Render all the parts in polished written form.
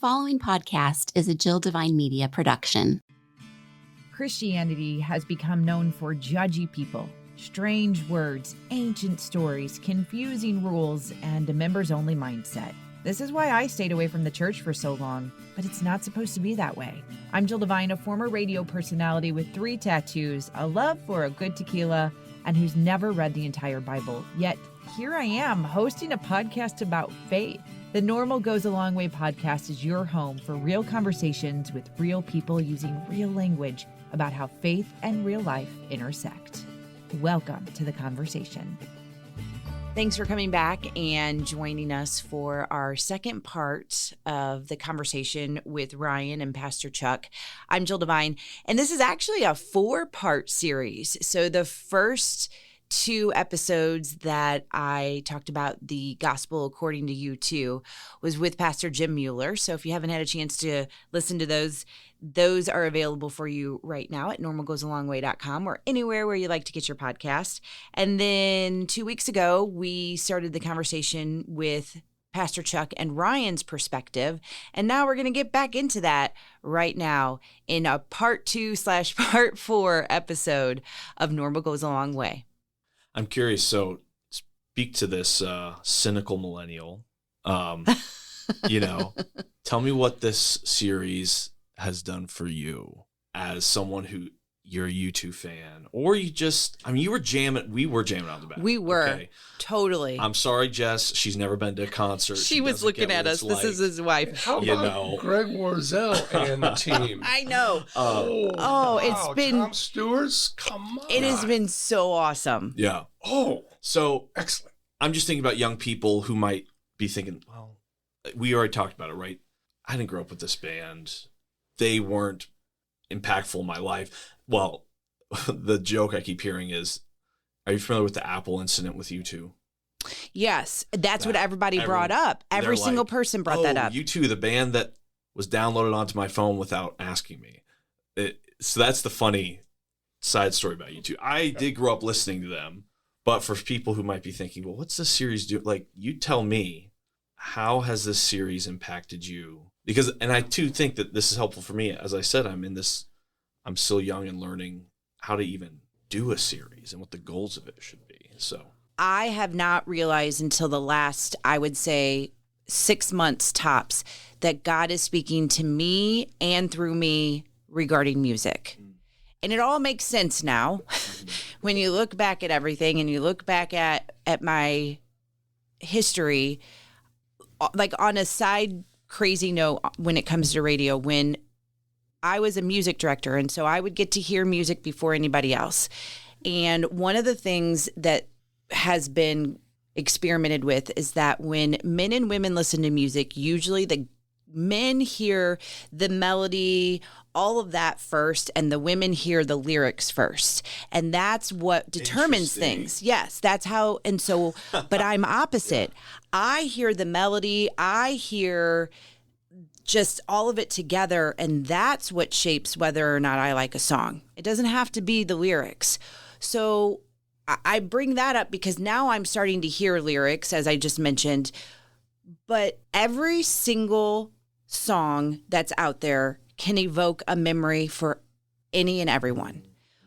following podcast is a Jill Devine Media production. Christianity has become known for judgy people, strange words, ancient stories, confusing rules, and a members-only mindset. This is why I stayed away from the church for so long, but it's not supposed to be that way. I'm Jill Devine, a former radio personality with 3 tattoos, a love for a good tequila, and who's never read the entire Bible. Yet, here I am hosting a podcast about faith. The Normal Goes a Long Way podcast is your home for real conversations with real people using real language about how faith and real life intersect. Welcome to the conversation. Thanks for coming back and joining us for our second part of the conversation with Ryan and Pastor Chuck. I'm Jill Devine, and this is actually a 4-part series. So the first 2 episodes that I talked about the gospel according to U2 was with Pastor Jim Mueller. So if you haven't had a chance to listen to those are available for you right now at normalgoesalongway.com or anywhere where you like to get your podcast. And then 2 weeks ago, we started the conversation with Pastor Chuck and Ryan's perspective. And now we're going to get back into that right now in a part 2/part 4 episode of Normal Goes a Long Way. I'm curious. So speak to this cynical millennial. Tell me what this series has done for you as someone who you're a U2 fan, or you were jamming. We were jamming out the back. We were totally. I'm sorry, Jess. She's never been to a concert. She was looking at us. This is his wife. How about Greg Warzel and the team? I know. It's been Tom Stewart's. Come on. It has been so awesome. Yeah. So excellent. I'm just thinking about young people who might be thinking, well, we already talked about it, right? I didn't grow up with this band. They weren't impactful in my life. Well, the joke I keep hearing is, are you familiar with the Apple incident with U2? Yes, that's what everybody brought up. Every single person brought that up. U2, the band that was downloaded onto my phone without asking me. So that's the funny side story about U2. I did grow up listening to them, but for people who might be thinking, well, what's this series do? Like, you tell me, how has this series impacted you? Because, and I too think that this is helpful for me. As I said, I'm still young and learning how to even do a series and what the goals of it should be. So I have not realized until the last, I would say, 6 months tops, that God is speaking to me and through me regarding music. And it all makes sense now when you look back at everything and you look back at my history, like on a side crazy note when it comes to radio, when I was a music director, and so I would get to hear music before anybody else. And one of the things that has been experimented with is that when men and women listen to music, usually the men hear the melody, all of that first, and the women hear the lyrics first. And that's what determines things. Yes, that's how. And so, but I'm opposite. I hear the melody, I hear just all of it together, and that's what shapes whether or not I like a song. It doesn't have to be the lyrics. So I bring that up because now I'm starting to hear lyrics, as I just mentioned, but every single song that's out there can evoke a memory for any and everyone.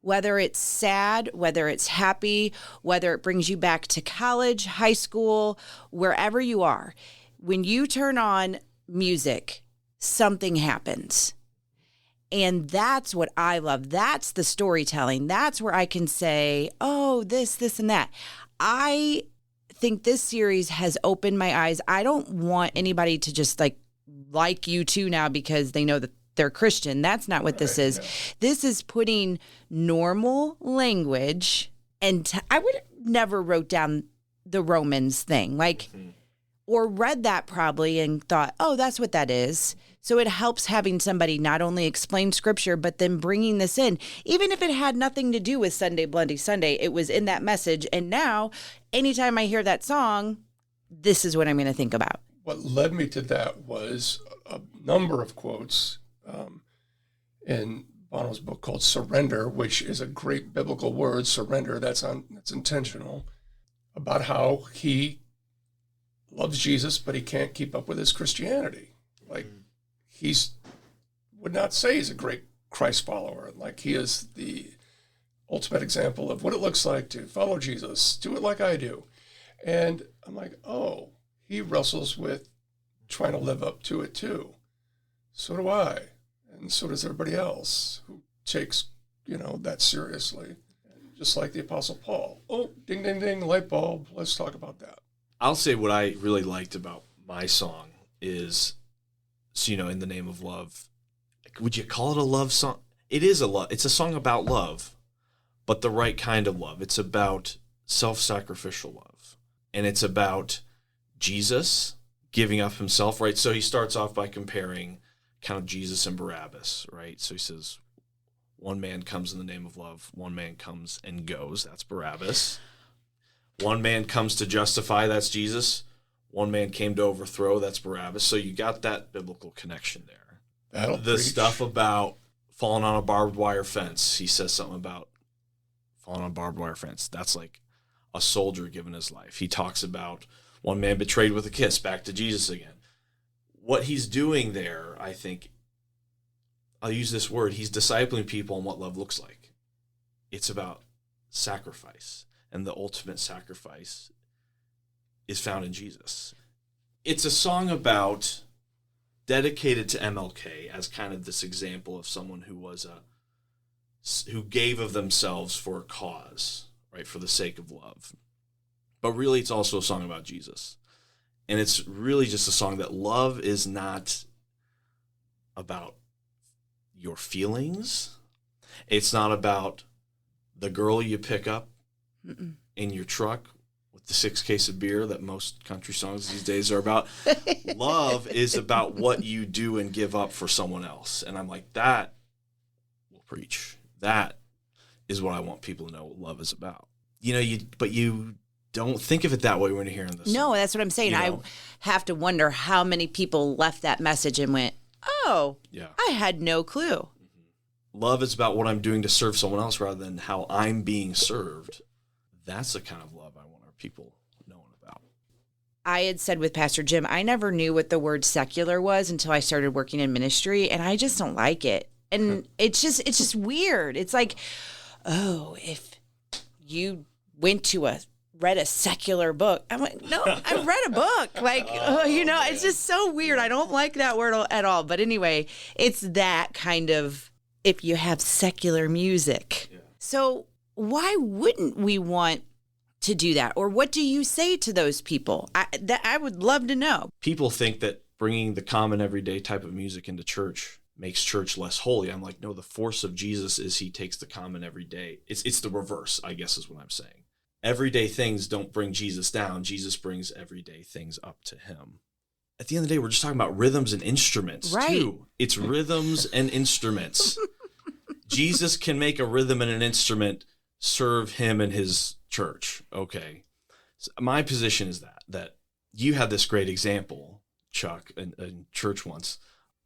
Whether it's sad, whether it's happy, whether it brings you back to college, high school, wherever you are. When you turn on music, something happens. And that's what I love. That's the storytelling. That's where I can say, oh, this, and that. I think this series has opened my eyes. I don't want anybody to just like U2 now because they know that they're Christian. That's not what this is. This is putting normal language, and I would never wrote down the Romans thing, or read that probably and thought, oh, that's what that is. So it helps having somebody not only explain scripture, but then bringing this in, even if it had nothing to do with Sunday Bloody Sunday, it was in that message. And now anytime I hear that song, this is what I'm going to think about. What led me to that was a number of quotes in Bono's book called Surrender, which is a great biblical word, surrender, that's intentional, about how he loves Jesus, but he can't keep up with his Christianity. Like, he's would not say he's a great Christ follower. Like he is the ultimate example of what it looks like to follow Jesus, do it like I do. And I'm like, oh, he wrestles with trying to live up to it too. So do I. And so does everybody else who takes, that seriously. Just like the Apostle Paul. Oh, ding, ding, ding, light bulb. Let's talk about that. I'll say what I really liked about my song is, In the Name of Love. Would you call it a love song? It is it's a song about love, but the right kind of love. It's about self-sacrificial love. And it's about Jesus giving up himself, right? So he starts off by comparing kind of Jesus and Barabbas, right? So he says, one man comes in the name of love, one man comes and goes, that's Barabbas. One man comes to justify, that's Jesus. One man came to overthrow, that's Barabbas. So you got that biblical connection there. The stuff about falling on a barbed wire fence, he says something about falling on a barbed wire fence. That's like a soldier giving his life. He talks about one man betrayed with a kiss, back to Jesus again. What he's doing there, I think, I'll use this word, he's discipling people on what love looks like. It's about sacrifice, and the ultimate sacrifice is found in Jesus. It's a song about, dedicated to MLK as kind of this example of someone who gave of themselves for a cause, right, for the sake of love. But really, it's also a song about Jesus. And it's really just a song that love is not about your feelings. It's not about the girl you pick up in your truck with the 6 case of beer that most country songs these days are about. Love is about what you do and give up for someone else. And I'm like, that will preach. That is what I want people to know what love is about. But you don't think of it that way when you're hearing this. No, that's what I'm saying. I have to wonder how many people left that message and went, oh, yeah, I had no clue. Love is about what I'm doing to serve someone else rather than how I'm being served. That's the kind of love I want our people knowing about. I had said with Pastor Jim, I never knew what the word secular was until I started working in ministry, and I just don't like it. And it's just weird. It's like, oh, if you read a secular book. I'm like, no, I read a book. Like, it's just so weird. I don't like that word at all. But anyway, it's that kind of, if you have secular music. Yeah. So why wouldn't we want to do that? Or what do you say to those people? I would love to know. People think that bringing the common everyday type of music into church makes church less holy. I'm like, no, the force of Jesus is he takes the common everyday. It's the reverse, I guess is what I'm saying. Everyday things don't bring Jesus down. Jesus brings everyday things up to him. At the end of the day, we're just talking about rhythms and instruments, too. It's rhythms and instruments. Jesus can make a rhythm and an instrument serve him and his church. Okay. So my position is that you had this great example, Chuck, in church once,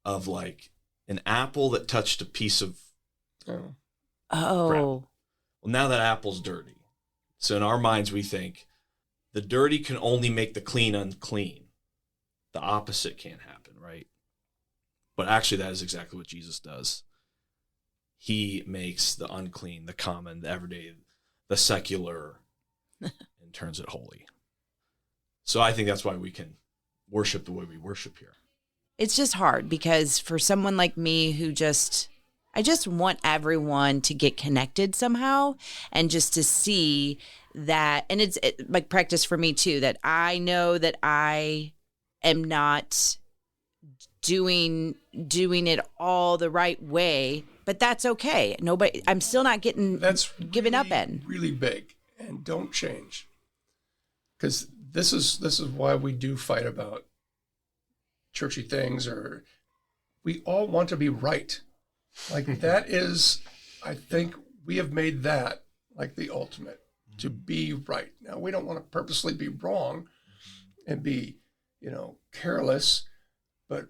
of like an apple that touched a piece of crap. Well, now that apple's dirty. So in our minds, we think the dirty can only make the clean unclean. The opposite can't happen, right? But actually, that is exactly what Jesus does. He makes the unclean, the common, the everyday, the secular, and turns it holy. So I think that's why we can worship the way we worship here. It's just hard because for someone like me who I just want everyone to get connected somehow and just to see that, and it's like practice for me too, that I know that I am not doing it all the right way, but that's okay. I'm still not giving up in. Really big, and don't change. Because this is why we do fight about churchy things, or we all want to be right. Like that is, I think we have made that like the ultimate, to be right. Now, we don't want to purposely be wrong and be, careless, but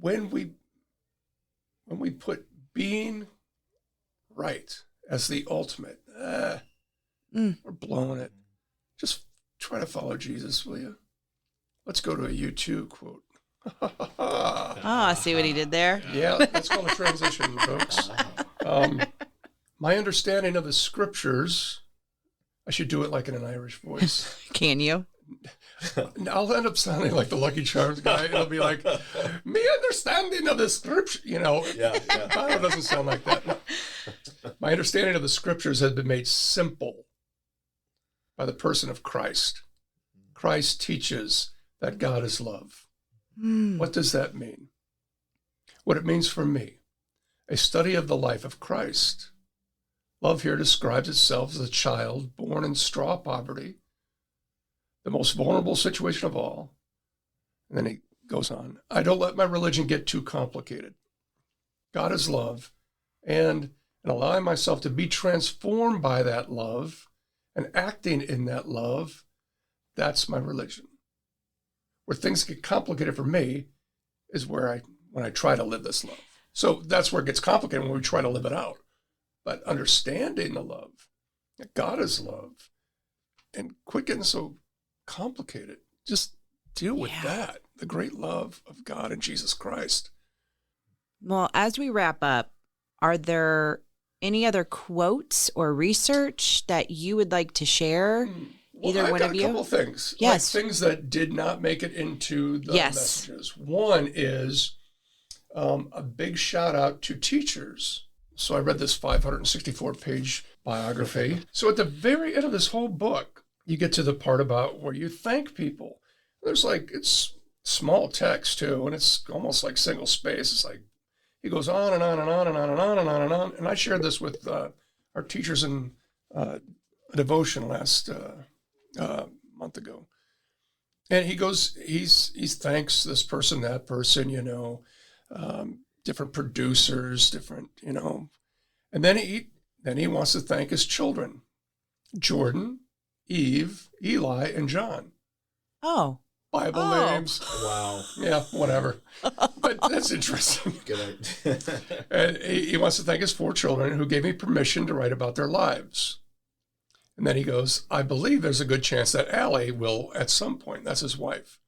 when we put being right as the ultimate, we're blowing it. Just try to follow Jesus, will you? Let's go to a U2 quote. Oh, see what he did there? Yeah, that's called a transition, folks. My understanding of the scriptures, I should do it like in an Irish voice. Can you? I'll end up sounding like the Lucky Charms guy. It'll be like, me understanding of the scripture, Yeah. It doesn't sound like that. No. My understanding of the scriptures has been made simple by the person of Christ. Christ teaches that God is love. What does that mean? What it means for me, a study of the life of Christ. Love here describes itself as a child born in straw poverty, the most vulnerable situation of all. And then he goes on, I don't let my religion get too complicated. God is love, and allowing myself to be transformed by that love and acting in that love, that's my religion. Where things get complicated for me is when I try to live this love. So that's where it gets complicated, when we try to live it out. But understanding the love, that God is love, and quit getting so complicated. Just deal with that, the great love of God and Jesus Christ. Well, as we wrap up, are there any other quotes or research that you would like to share? Either I've one got of a you? couple things. Yes. Like things that did not make it into the Yes. messages. One is a big shout out to teachers. So I read this 564-page biography. So at the very end of this whole book, you get to the part about where you thank people. There's it's small text too, and it's almost like single space. It's like, he goes on and on and on and on and on and on and on. And I shared this with our teachers in a devotion last month ago. And he goes, he thanks this person, that person, different producers, different, and then he wants to thank his children, Jordan, Eve, Eli, and John. Oh. Bible names. Wow. Yeah, whatever. But that's interesting. Good. And he wants to thank his 4 children who gave me permission to write about their lives. And then he goes, I believe there's a good chance that Allie will at some point. That's his wife.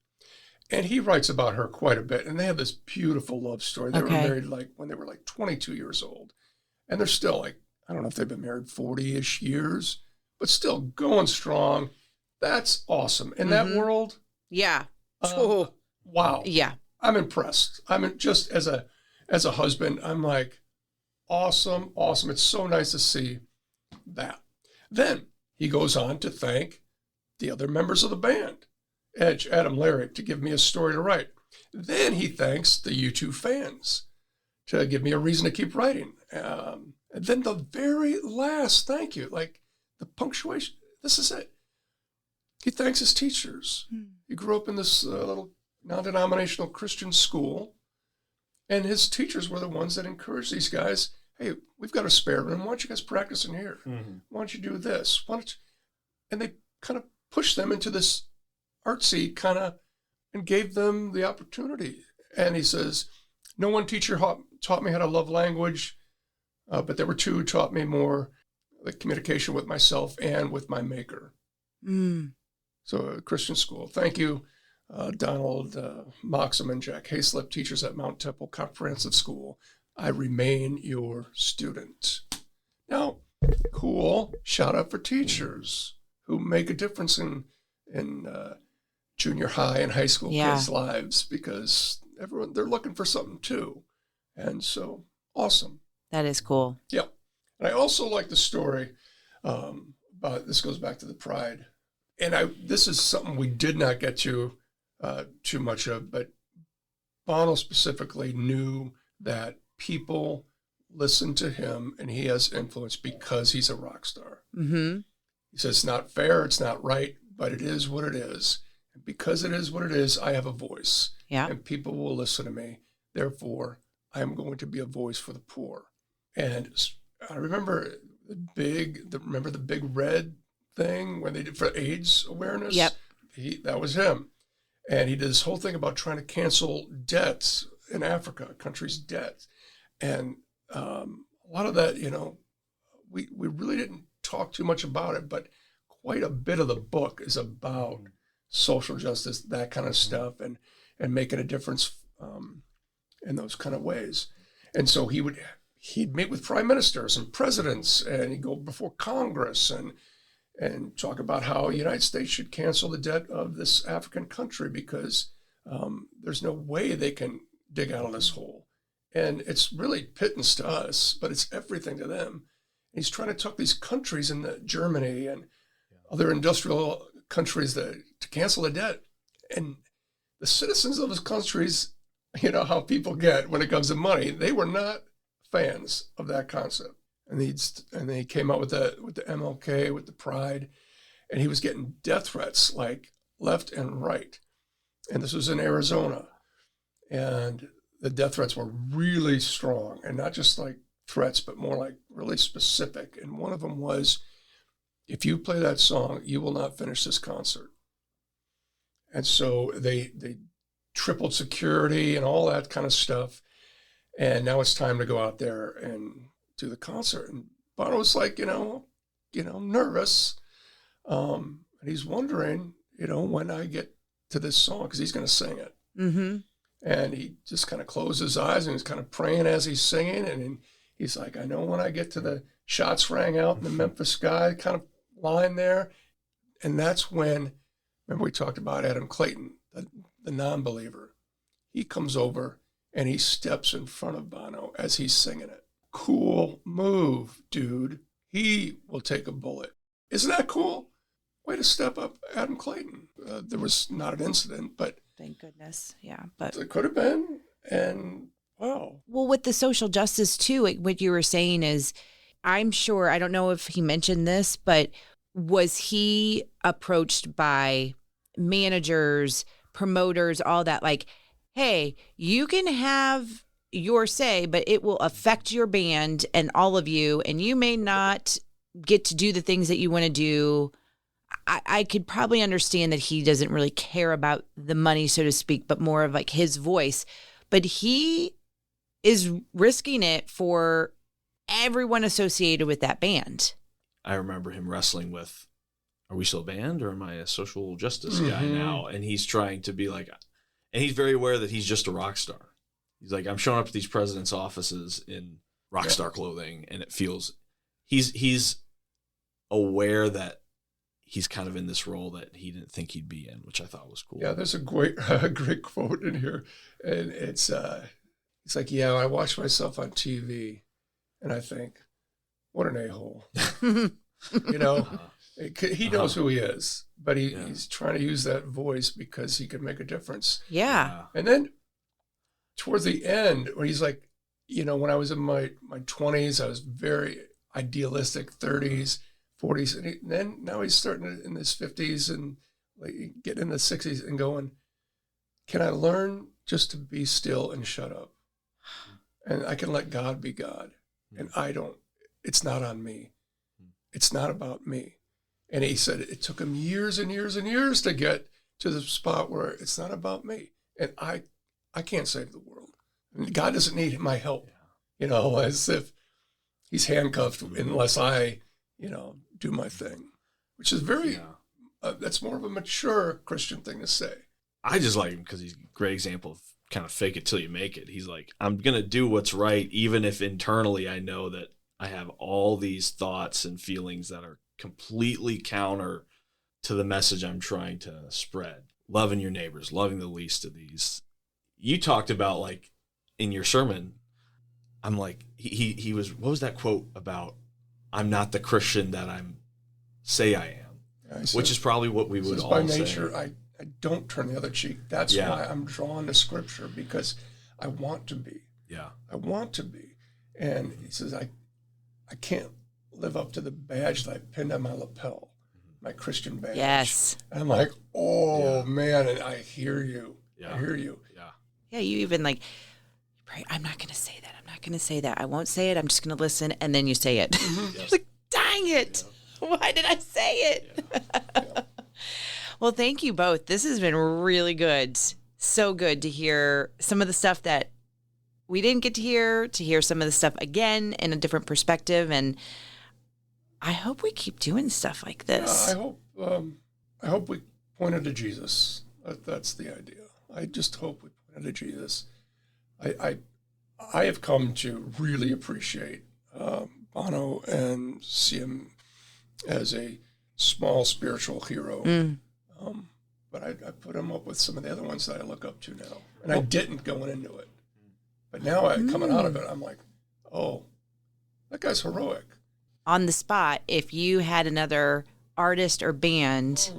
And he writes about her quite a bit. And they have this beautiful love story. They were married when they were 22 years old. And they're still I don't know if they've been married 40-ish years, but still going strong. That's awesome. In that world, Yeah. wow. Yeah. I'm impressed. Just as a husband, I'm awesome. It's so nice to see that. Then he goes on to thank the other members of the band, Edge, Adam, Larry, to give me a story to write. Then he thanks the U2 fans to give me a reason to keep writing. And then the very last thank you, the punctuation, this is it. He thanks his teachers. He grew up in this little non-denominational Christian school, and his teachers were the ones that encouraged these guys, hey, we've got a spare room. Why don't you guys practice in here? Why don't you do this? And they kind of pushed them into this artsy and gave them the opportunity. And he says, no one teacher taught me how to love language, but there were 2 who taught me more the communication with myself and with my maker. So a Christian school. Thank you, Donald Moxham and Jack Hayslip, teachers at Mount Temple Comprehensive School. I remain your student. Now, cool. Shout out for teachers who make a difference in junior high and high school kids' lives, because they're looking for something too. And so, awesome. That is cool. Yep. And I also like the story about, this goes back to the pride. And this is something we did not get to too much of, but Bono specifically knew that people listen to him and he has influence because he's a rock star. Mm-hmm. He says, it's not fair, it's not right, but it is what it is. And because it is what it is, I have a voice. Yeah. And people will listen to me. Therefore, I'm going to be a voice for the poor. And I remember the big red thing when they did for AIDS awareness? Yep. That was him. And he did this whole thing about trying to cancel debts in Africa, countries' debts. And a lot of that, we really didn't talk too much about it, but quite a bit of the book is about social justice, that kind of stuff. And and making a difference in those kind of ways. And so he'd meet with prime ministers and presidents, and he'd go before Congress and talk about how the United States should cancel the debt of this African country because there's no way they can dig out of this hole. And it's really pittance to us, but it's everything to them. And he's trying to talk these countries in Germany and other industrial countries to cancel the debt. And the citizens of those countries, how people get when it comes to money, they were not fans of that concept. And they came out with the MLK, with the Pride, and he was getting death threats like left and right. And this was in Arizona. And the death threats were really strong, and not just like threats, but more like really specific. And one of them was, if you play that song, you will not finish this concert. And so they tripled security and all that kind of stuff. And now it's time to go out there and do the concert. And Bono was like, nervous. And he's wondering, when I get to this song, because he's going to sing it. Mm-hmm. And he just kind of closed his eyes and he's kind of praying as he's singing. And he's like, I know when I get to the shots rang out in the Memphis sky kind of line there. And that's when, remember we talked about Adam Clayton, the non-believer. He comes over and he steps in front of Bono as he's singing it. Cool move, dude. He will take a bullet. Isn't that cool? Way to step up, Adam Clayton. There was not an incident, but Thank goodness. Yeah. But it could have been. And wow. well, with the social justice too, what you were saying is, I'm sure, I don't know if he mentioned this, but was he approached by managers, promoters, all that, like, hey, you can have your say, but it will affect your band and all of you, and you may not get to do the things that you want to do. I could probably understand that he doesn't really care about the money, so to speak, but more of like his voice. But he is risking it for everyone associated with that band. I remember him wrestling with, are we still a band or am I a social justice guy now? And he's trying to be like, and he's very aware that he's just a rock star. He's like, I'm showing up at these presidents' offices in rock star clothing, and it feels, he's aware that he's kind of in this role that he didn't think he'd be in, which I thought was cool. Yeah, there's a great quote in here. And it's like, yeah, I watch myself on TV and I think, what an a-hole. He knows who he is, but he's trying to use that voice because he can make a difference. Yeah. And then towards the end, when he's like, when I was in my 20s, I was very idealistic, 30s, 40s, and then now he's starting in his 50s and like getting in the 60s and going, can I learn just to be still and shut up? And I can let God be God. And it's not on me. It's not about me. And he said it took him years and years and years to get to the spot where it's not about me. And I can't save the world. And God doesn't need my help, as if he's handcuffed unless I, do my thing, which is very, that's more of a mature Christian thing to say. I just like him because he's a great example of kind of fake it till you make it. He's like, I'm going to do what's right, even if internally I know that I have all these thoughts and feelings that are completely counter to the message I'm trying to spread. Loving your neighbors, loving the least of these. You talked about, like, in your sermon, I'm like, he was, what was that quote about? I'm not the Christian that say I am, which is probably what we would all by say. nature, I don't turn the other cheek. That's why I'm drawn to Scripture, because I want to be. Yeah. I want to be. And he says, I can't live up to the badge that I pinned on my lapel, my Christian badge. Yes. And I'm like, man, and I hear you. Yeah. I hear you. Yeah. Yeah, you even like, pray, I'm not going to say that. I'm not going to say that. I won't say it. I'm just going to listen. And then you say it. It's like, dang it. Why did I say it? Yeah. Well, thank you both. This has been really good. So good to hear some of the stuff that we didn't get to hear some of the stuff again in a different perspective. And I hope we keep doing stuff like this. I hope we pointed to Jesus. That's the idea. I just hope with Prodigy this, I have come to really appreciate Bono and see him as a small spiritual hero. But I put him up with some of the other ones that I look up to now. And I didn't going into it. But now coming out of it, I'm like, oh, that guy's heroic. On the spot, if you had another artist or band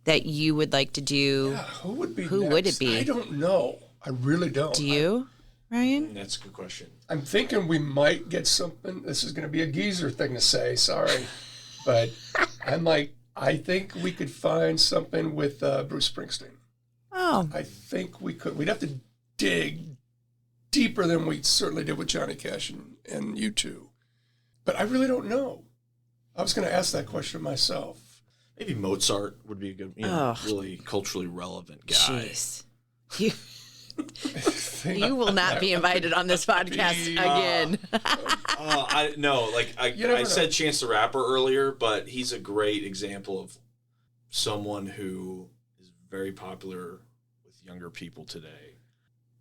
that you would like to do, Yeah, who would be who next? would it be? I don't know. I really don't. do you, Ryan? That's a good question. I'm thinking we might get something. This is going to be a geezer thing to say. Sorry. But I think we could find something with Bruce Springsteen. Oh, I think we could. We'd have to dig deeper than we certainly did with Johnny Cash and U2. But I really don't know. I was going to ask that question myself. Maybe Mozart would be a good, really culturally relevant guy. jeez. You will not be invited on this podcast again. I said Chance the Rapper earlier, but he's a great example of someone who is very popular with younger people today.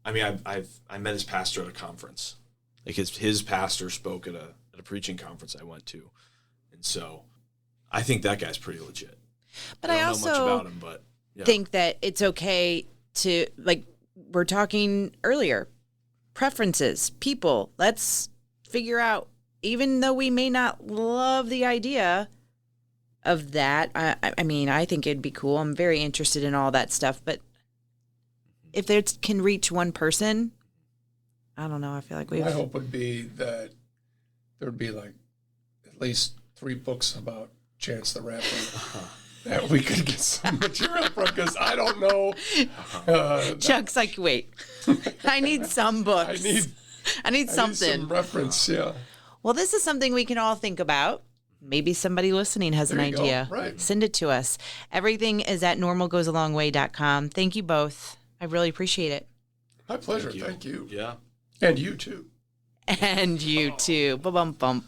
I mean, I met his pastor at a conference. Like his pastor spoke at a preaching conference I went to, and so I think that guy's pretty legit. But I I don't know much also about him, but yeah. think that it's okay to, like we're talking earlier, preferences, people. Let's figure out, even though we may not love the idea of that. I mean, I think it'd be cool. I'm very interested in all that stuff. But if it can reach one person, I don't know. I feel like My hope would be that there'd be like at least 3 books about Chance the Rapper that we could get some material from, because I don't know. Chuck's like, wait, I need some books. I need something. some reference, yeah. Well, this is something we can all think about. Maybe somebody listening has an There you go. idea. Right. Send it to us. Everything is at normalgoesalongway.com. Thank you both. I really appreciate it. My pleasure. Thank you. Yeah. And you too. And you too. Ba-bum-bump.